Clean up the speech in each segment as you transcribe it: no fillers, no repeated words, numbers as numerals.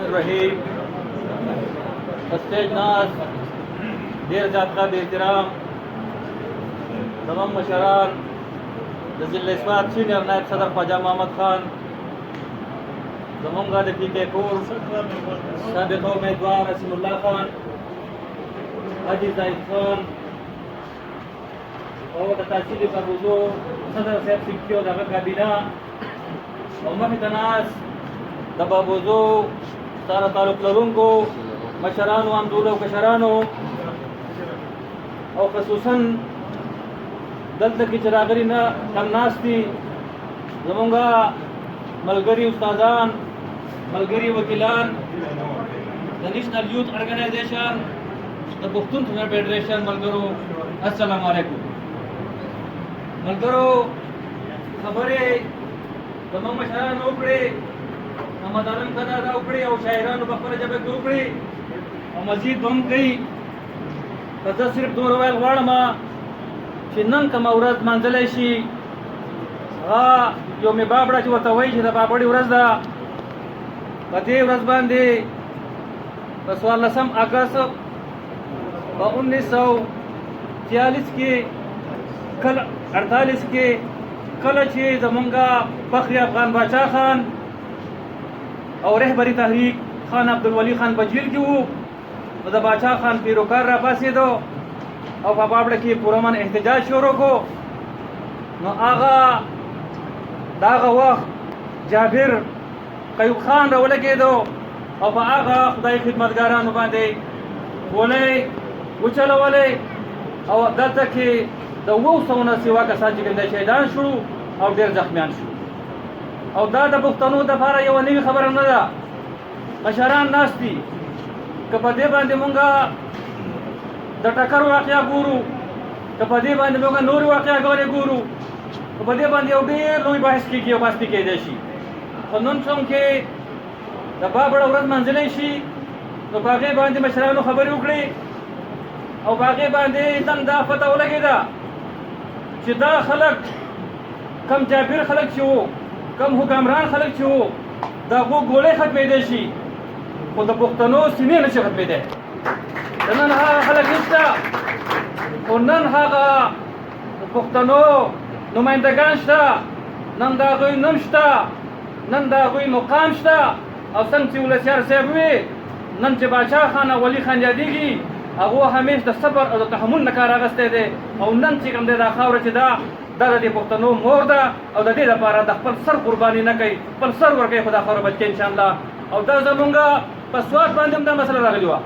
الرحیم اسٹیج ناز دیر جاتقہ احترام تمام مشران ضلع اسماعت سینئر نائب صدر خواجہ محمد خان زمونږ د پی کے کور سابق امیدوار اسیم الله خان حاجی زاید خان او د تحصیل پروزو صدر صاحب سکیو دغه کابینه او مخې ته ناست د بابوزو سره تعلق لرونکو مشرانو همزولو او کشرانو او خصوصا دلته کې چې راغلي نه کم ناست دي زمونږ ملګري استادان ملګري وکیلان د نیشنل یوث ارګنایزیشن د پښتون فیډریشن ملګرو السلام علیکم ملګرو خبرې زموږ مشرانو وکړې محمد عالم خان دا وکړې او شاعرانو په خپله ژبه کې وکړې او مزید به هم کوي که زه صرف دومره ویل غواړم چې نن کومه ورځ لمانځلی شي هغه یوم بابړه چې ورته وایي چې د بابړې ورځ ده په دې ورځ باندې په 14 اګست په 1943 کې کله 48 کې کله چې زمونږ فخر افغان باچا خان او رهبری تحریک خان عبدالولی خان په جیل کې وو نو د باچا خان پیروکار را پاسېدو او په بابړه کې پرامن احتجاج شروع کو نو هغه داغه وخت جابر قیوب خان را ولګېدو او په هغه خدای خدمتګارانو باندې ګولۍ وچلولې او دلته کې د 200 سوا کسان چې کوم شهیدان شو او ډېر زخمیان شو او دا د پښتنو دپاره یوه نوې خبره نه ده مشران ناست دي که په دې باندې مونږ د ټکر واقعه ګورو که په دې باندې مونږ نورې واقعهګانې ګورو که په دې باندې یو ډېر لوی بحث کېږي او بحث پې کېدی شي خو نن څوم کې د بابړه ورځ منځلی شي نو په هغې باندې مشرانو خبرې وکړي او په هغې باندې نن دا پته ولګېده چې دا خلک کم جابر خلک چې وو کم حکمران خلک چې وو د هغو ګولۍ ختمېدی شي خو د پښتنو سینې نه شي ختمېدی د نن هغه خلک نشته خو نن هغه د پښتنو نمایندګان شته نن د هغوی نوم شته نن د هغوی مقام شته او څنګه چې ولسیار صاحب وي نن چې باچا خان او ولي خان یادېږي هغو همیش د صبر او د تحمل نه کار اخیستی دی او نن چې کوم دی دا خاوره چې دا د دې پښتنو مور ده او د دې لپاره د خپل سر قرباني نه کوي خپل سر ورکوي خو دا خاوره بچ کوي انشاءالله او دا زمونږ په سوات باندې هم دا مسله راغلې وه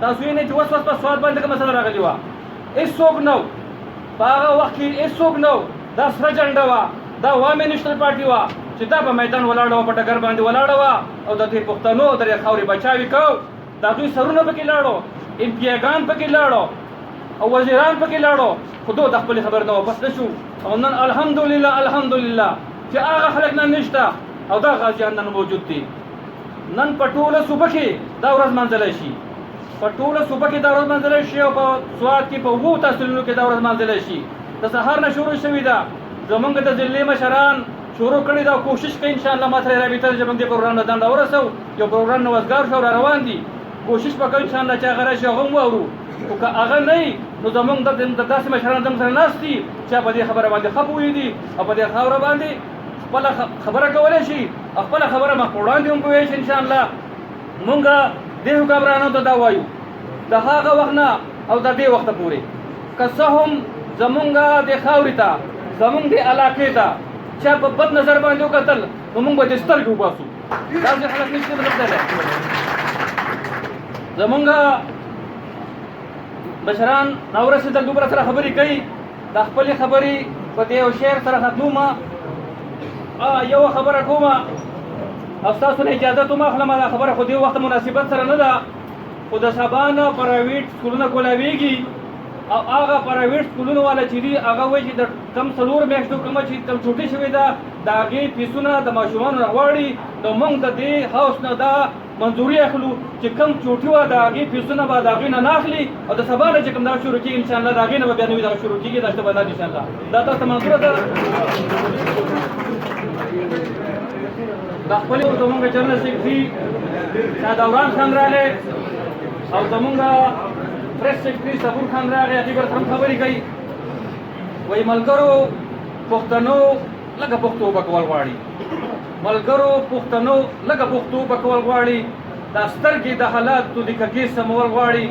تاسو وینئ چې اوس په سوات باندې کومه مسله راغلې وه هېڅوک نه و په هغه وخت کې هېڅوک نه و دا سره جنډه وه دا وامې نیشنل پارټي وه چې دا په میدان ولاړه وه په ډګر باندې ولاړه وه او د دې پښتنو د دې خاورې بچاوي کو د هغوی سرونه پکې لاړو امپیاګان پکې لاړو او وزیران پکې لاړو خو دو د خپلې خبر نه واپس نه شو او نن الحمدلله الحمدلله چې هغه خلک نن نشته او دا غازیان نن موجود دي نن په ټوله صوبه کې دا ورځ منځلی شي په ټوله صوبه کې دا ورځ منځلی شي او په سوات کې په 2 تحصیلونو کې دا ورځ منځلی شي د سهار نه شروع شوې ده زمونږ د ضلعې مشران شروع کړي دا کوشش کوي انشاءالله ما سره رابطه چې موږ دې پروګرام نه دنده ورسو یو پروګرام نوښتګار شو را روان دي کوشش به کوو انشاءالله چې هغه راشي هغه هم واورو خو که هغه نه وي نو زمونږ د داسې مشران زموږ سره ناست دي چې په دې خبره باندې ښه پوهېدي او په دې خاوره باندې خپله خبره کولی شي او خپله خبره مخ په وړاندې هم پوهېږي انشاءالله مونږ دې حکمرانانو ته دا وایو د هغه وخت نه او د دې وخته پورې که څه هم زمونږ دې خاورې ته زمونږ دې علاقې ته چا په بد نظر باندې وکتل نو موږ به دې سترګې وباسو داسې خلک نشته مطلب زمونږ مشران راورسېدل دومره سره خبرې کوي د خپلې خبرې په دې یو شعر سره ختمومه یو خبره کومه او ستاسو نه اجازت هم اخلم دا خبره خو دې وخت مناسبت سره نه ده خو د سبا نه پرایویټ سکولونه کولاویږي او هغه پرایویټ سکولونو والا چې دي هغه وایي چې د کم 4 میاشتو کومه چې کم چوټي شوې ده د هغې فیسونه د ماشومانو نه غواړي نو موږ د دې هاوس نه دا منظوري اخلو چې کم چوټي وه د هغې فیسونه به د هغې نه نه اخلي او د سبا نه چې کوم دا شروع کېږي انشاءالله د هغې نه به بیا نوي دغه شروع کېږي دا شته به دا انشاءالله دا تاسو ته منظوره ده د خپل زمونږ جنرال سیکرټري شادوران خان راغی او زمونږ پریس سیکرټري صبور خان راغی هغې به سره خبرې کوي وایي ملګرو پښتنو لږه پښتو به کول غواړي ملګرو پښتنو لږه پښتو به کول غواړي دا سترګې د حالاتو د کږې سمول غواړي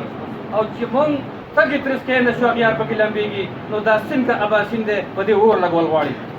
او چې مونږ تږې ترسکی نه شو اغیار پکې لمبېږي نو دا سیند که اباسین دی په دې اور لګول غواړي